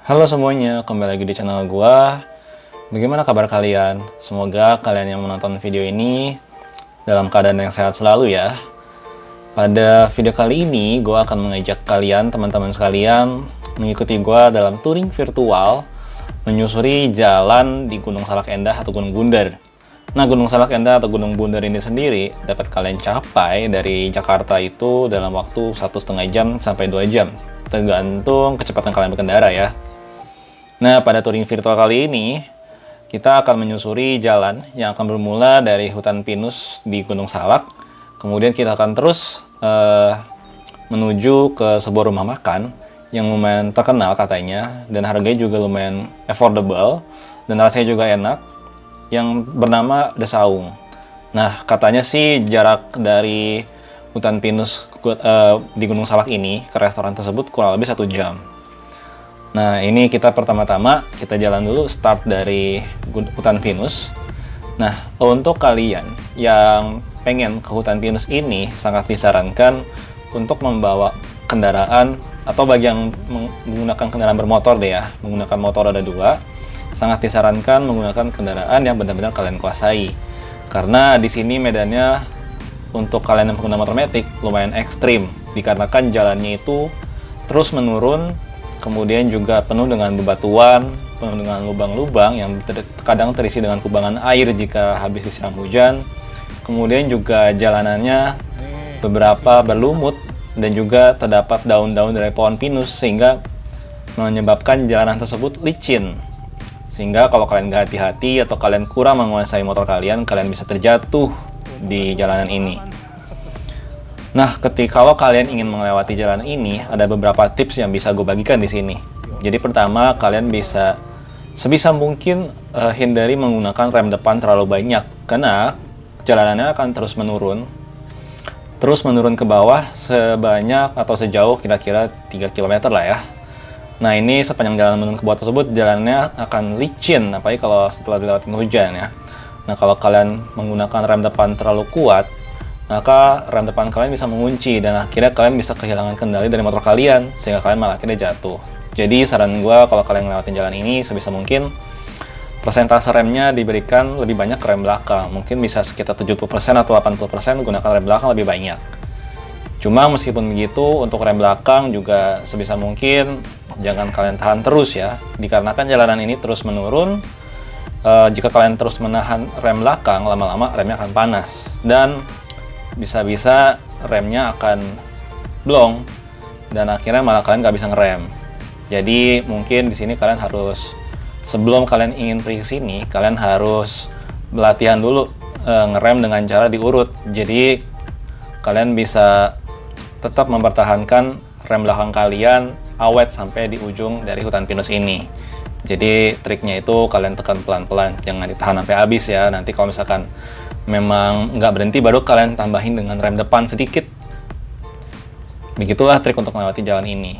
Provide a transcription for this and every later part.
Halo semuanya, kembali lagi di channel gua. Bagaimana kabar kalian? Semoga kalian yang menonton video ini dalam keadaan yang sehat selalu ya. Pada video kali ini, gua akan mengajak kalian, teman-teman sekalian, mengikuti gua dalam touring virtual menyusuri jalan di Gunung Salak Endah atau Gunung Bundar. Nah, Gunung Salak Endah atau Gunung Bundar ini sendiri dapat kalian capai dari Jakarta itu dalam waktu 1,5 jam sampai 2 jam, tergantung kecepatan kalian berkendara ya. Nah, pada touring virtual kali ini, kita akan menyusuri jalan yang akan bermula dari hutan pinus di Gunung Salak. Kemudian kita akan terus menuju ke sebuah rumah makan yang lumayan terkenal katanya, dan harganya juga lumayan affordable, dan rasanya juga enak, yang bernama The Saung. Nah, katanya sih jarak dari hutan pinus di Gunung Salak ini ke restoran tersebut kurang lebih 1 jam. Nah, ini kita pertama-tama kita jalan dulu start dari hutan pinus. Nah, untuk kalian yang pengen ke hutan pinus ini sangat disarankan untuk membawa kendaraan, atau bagi yang menggunakan kendaraan bermotor deh ya, menggunakan motor roda 2, sangat disarankan menggunakan kendaraan yang benar-benar kalian kuasai. Karena di sini medannya untuk kalian yang pengguna motor metik lumayan ekstrim, dikarenakan jalannya itu terus menurun. Kemudian juga penuh dengan bebatuan, penuh dengan lubang-lubang yang kadang terisi dengan kubangan air jika habis disiram hujan. Kemudian juga jalanannya beberapa berlumut dan juga terdapat daun-daun dari pohon pinus sehingga menyebabkan jalanan tersebut licin. Sehingga kalau kalian nggak hati-hati atau kalian kurang menguasai motor kalian bisa terjatuh di jalanan ini. Nah, kalau kalian ingin melewati jalan ini, ada beberapa tips yang bisa gue bagikan di sini. Jadi pertama, kalian bisa sebisa mungkin hindari menggunakan rem depan terlalu banyak, karena jalanannya akan terus menurun ke bawah sebanyak atau sejauh kira-kira 3 km lah ya. Nah, ini sepanjang jalan menurun ke bawah tersebut, jalannya akan licin, apalagi kalau setelah dilewati hujan ya. Nah, kalau kalian menggunakan rem depan terlalu kuat, maka rem depan kalian bisa mengunci dan akhirnya kalian bisa kehilangan kendali dari motor kalian sehingga kalian malah akhirnya jatuh. Jadi saran gue, kalau kalian ngelewatin jalan ini sebisa mungkin persentase remnya diberikan lebih banyak ke rem belakang. Mungkin bisa sekitar 70% atau 80% gunakan rem belakang lebih banyak. Cuma meskipun begitu, untuk rem belakang juga sebisa mungkin jangan kalian tahan terus ya, dikarenakan jalanan ini terus menurun. Jika kalian terus menahan rem belakang, lama-lama remnya akan panas dan bisa-bisa remnya akan blong dan akhirnya malah kalian nggak bisa ngerem. Jadi mungkin di sini kalian harus, sebelum kalian ingin pergi ke sini, kalian harus latihan dulu ngerem dengan cara diurut. Jadi kalian bisa tetap mempertahankan rem belakang kalian awet sampai di ujung dari hutan pinus ini. Jadi triknya itu kalian tekan pelan-pelan, jangan ditahan sampai habis ya. Nanti kalau misalkan memang nggak berhenti, baru kalian tambahin dengan rem depan sedikit. Begitulah trik untuk melewati jalan ini.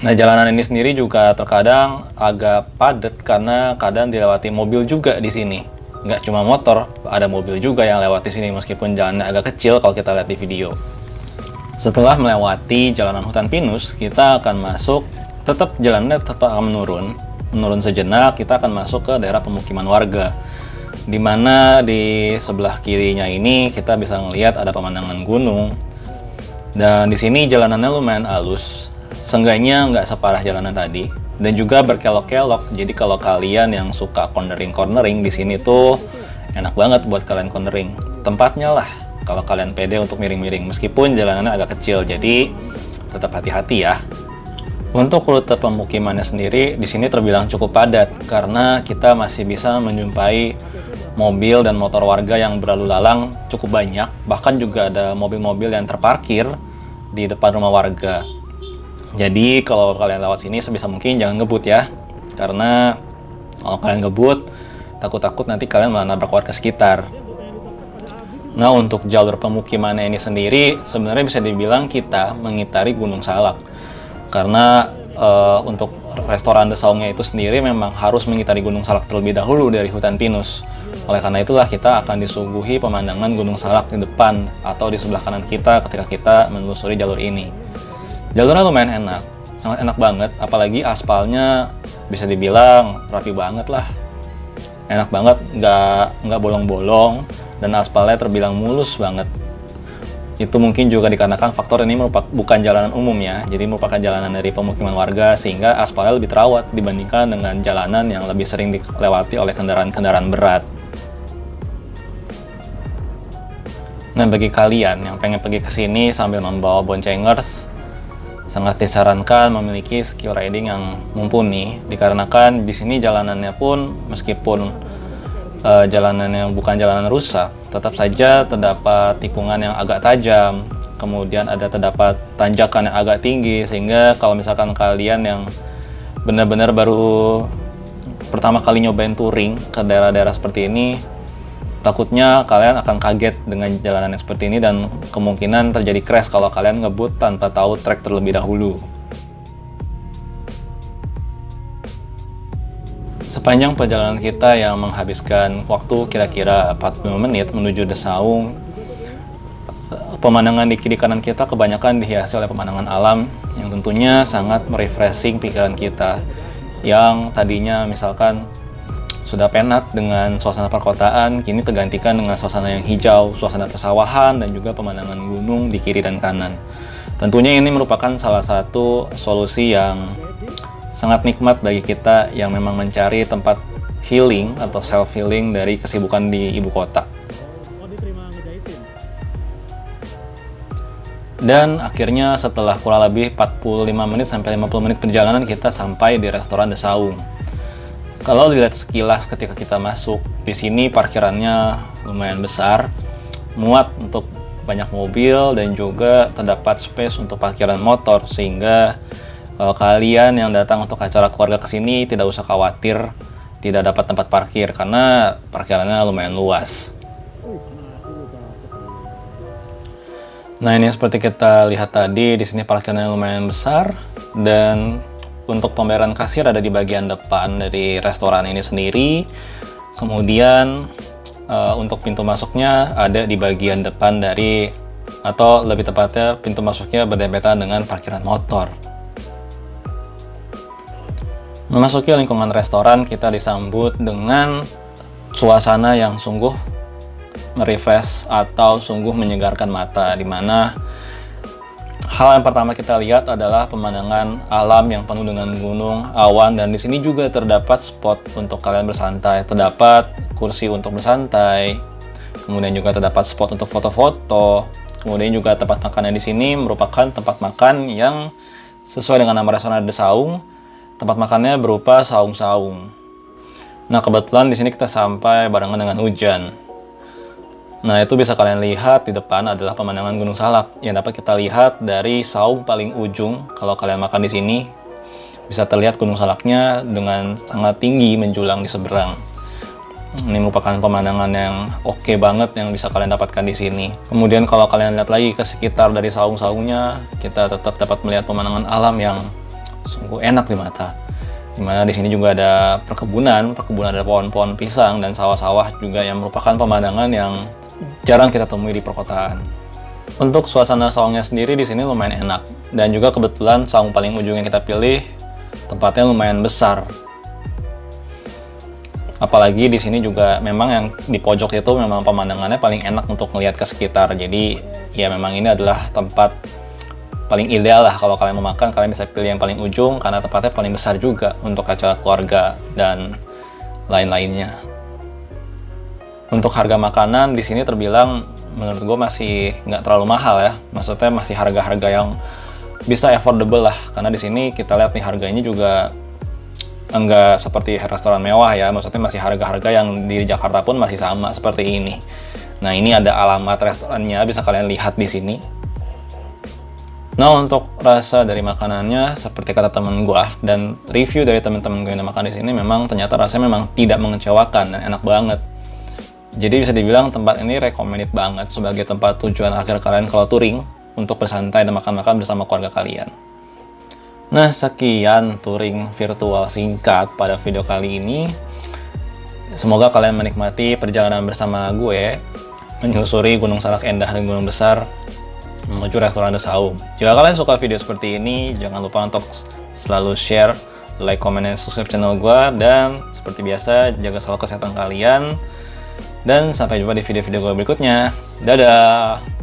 Nah, jalanan ini sendiri juga terkadang agak padat karena kadang dilewati mobil juga di sini. Nggak cuma motor, ada mobil juga yang lewat di sini meskipun jalannya agak kecil kalau kita lihat di video. Setelah melewati jalanan hutan pinus, kita akan masuk, jalannya tetap akan menurun sejenak. Kita akan masuk ke daerah pemukiman warga, di mana di sebelah kirinya ini kita bisa melihat ada pemandangan gunung, dan di sini jalanannya lumayan halus, seenggaknya nggak separah jalanan tadi, dan juga berkelok-kelok. Jadi kalau kalian yang suka cornering di sini tuh enak banget buat kalian cornering, tempatnya lah kalau kalian pede untuk miring-miring, meskipun jalanannya agak kecil, jadi tetap hati-hati ya. Untuk rute pemukimannya sendiri di sini terbilang cukup padat karena kita masih bisa menjumpai mobil dan motor warga yang berlalu lalang cukup banyak. Bahkan juga ada mobil-mobil yang terparkir di depan rumah warga. Jadi kalau kalian lewat sini sebisa mungkin jangan ngebut ya, karena kalau kalian ngebut takut-takut nanti kalian malah nabrak warga sekitar. Nah, untuk jalur pemukimannya ini sendiri sebenarnya bisa dibilang kita mengitari Gunung Salak. Karena untuk restoran The Saungnya itu sendiri memang harus mengitari Gunung Salak terlebih dahulu dari hutan pinus. Oleh karena itulah kita akan disuguhi pemandangan Gunung Salak di depan atau di sebelah kanan kita ketika kita menelusuri jalur ini. Jalurnya lumayan enak, sangat enak banget, apalagi aspalnya bisa dibilang rapi banget lah. Enak banget, nggak bolong-bolong, dan aspalnya terbilang mulus banget. Itu mungkin juga dikarenakan faktor ini bukan jalanan umum ya, jadi merupakan jalanan dari pemukiman warga, sehingga aspalnya lebih terawat dibandingkan dengan jalanan yang lebih sering dilewati oleh kendaraan-kendaraan berat. Nah, bagi kalian yang pengen pergi ke sini sambil membawa boncengers, sangat disarankan memiliki skill riding yang mumpuni, dikarenakan di sini jalanannya pun meskipun jalanannya bukan jalanan rusak, tetap saja terdapat tikungan yang agak tajam, kemudian terdapat tanjakan yang agak tinggi, sehingga kalau misalkan kalian yang benar-benar baru pertama kali nyobain touring ke daerah-daerah seperti ini, takutnya kalian akan kaget dengan jalanan yang seperti ini dan kemungkinan terjadi crash kalau kalian ngebut tanpa tahu trek terlebih dahulu. Sepanjang perjalanan kita yang menghabiskan waktu kira-kira 45 menit menuju Desaung, pemandangan di kiri kanan kita kebanyakan dihiasi oleh pemandangan alam yang tentunya sangat merefreshing pikiran kita, yang tadinya misalkan sudah penat dengan suasana perkotaan, kini tergantikan dengan suasana yang hijau, suasana persawahan, dan juga pemandangan gunung di kiri dan kanan. Tentunya ini merupakan salah satu solusi yang sangat nikmat bagi kita yang memang mencari tempat healing atau self-healing dari kesibukan di ibu kota. Dan akhirnya setelah kurang lebih 45 menit sampai 50 menit perjalanan, kita sampai di restoran Desaung. Kalau dilihat sekilas ketika kita masuk, di sini parkirannya lumayan besar, muat untuk banyak mobil dan juga terdapat space untuk parkiran motor, sehingga kalau kalian yang datang untuk acara keluarga ke sini tidak usah khawatir tidak dapat tempat parkir karena parkirannya lumayan luas. Nah, ini seperti kita lihat tadi, di sini parkirannya lumayan besar, dan untuk pembayaran kasir ada di bagian depan dari restoran ini sendiri. Kemudian untuk pintu masuknya ada di bagian depan dari, atau lebih tepatnya pintu masuknya berdempetan dengan parkiran motor. Memasuki lingkungan restoran, kita disambut dengan suasana yang sungguh merefresh atau sungguh menyegarkan mata, di mana hal yang pertama kita lihat adalah pemandangan alam yang penuh dengan gunung, awan, dan di sini juga terdapat spot untuk kalian bersantai, terdapat kursi untuk bersantai, kemudian juga terdapat spot untuk foto-foto, kemudian juga tempat makannya di sini merupakan tempat makan yang sesuai dengan nama restoran Desaung. Tempat makannya berupa saung-saung. Nah, kebetulan di sini kita sampai barengan dengan hujan. Nah, itu bisa kalian lihat di depan adalah pemandangan Gunung Salak yang dapat kita lihat dari saung paling ujung. Kalau kalian makan di sini, bisa terlihat Gunung Salaknya dengan sangat tinggi menjulang di seberang. Ini merupakan pemandangan yang oke banget yang bisa kalian dapatkan di sini. Kemudian kalau kalian lihat lagi ke sekitar dari saung-saungnya, kita tetap dapat melihat pemandangan alam yang sungguh enak di mata. Dimana di sini juga ada perkebunan ada pohon-pohon pisang dan sawah-sawah juga yang merupakan pemandangan yang jarang kita temui di perkotaan. Untuk suasana saungnya sendiri di sini lumayan enak, dan juga kebetulan saung paling ujung yang kita pilih tempatnya lumayan besar. Apalagi di sini juga memang yang di pojok itu memang pemandangannya paling enak untuk melihat ke sekitar. Jadi ya memang ini adalah tempat paling ideal lah kalau kalian mau makan, kalian bisa pilih yang paling ujung karena tempatnya paling besar juga untuk acara keluarga dan lain-lainnya. Untuk harga makanan di sini terbilang menurut gue masih nggak terlalu mahal ya, maksudnya masih harga-harga yang bisa affordable lah, karena di sini kita lihat nih harganya juga enggak seperti restoran mewah ya, maksudnya masih harga-harga yang di Jakarta pun masih sama seperti ini. Nah, ini ada alamat restorannya, bisa kalian lihat di sini. Nah, untuk rasa dari makanannya seperti kata temen gue dan review dari temen-temen gue yang makan di sini, memang ternyata rasanya memang tidak mengecewakan dan enak banget. Jadi bisa dibilang tempat ini recommended banget sebagai tempat tujuan akhir kalian kalau touring untuk bersantai dan makan-makan bersama keluarga kalian. Nah, sekian touring virtual singkat pada video kali ini. Semoga kalian menikmati perjalanan bersama gue menyusuri Gunung Salak Endah dan Gunung Besar menuju restoran The Saung. Jika kalian suka video seperti ini, jangan lupa untuk selalu share, like, comment, dan subscribe channel gue. Dan seperti biasa, jaga selalu kesehatan kalian. Dan sampai jumpa di video-video gue berikutnya. Dadah!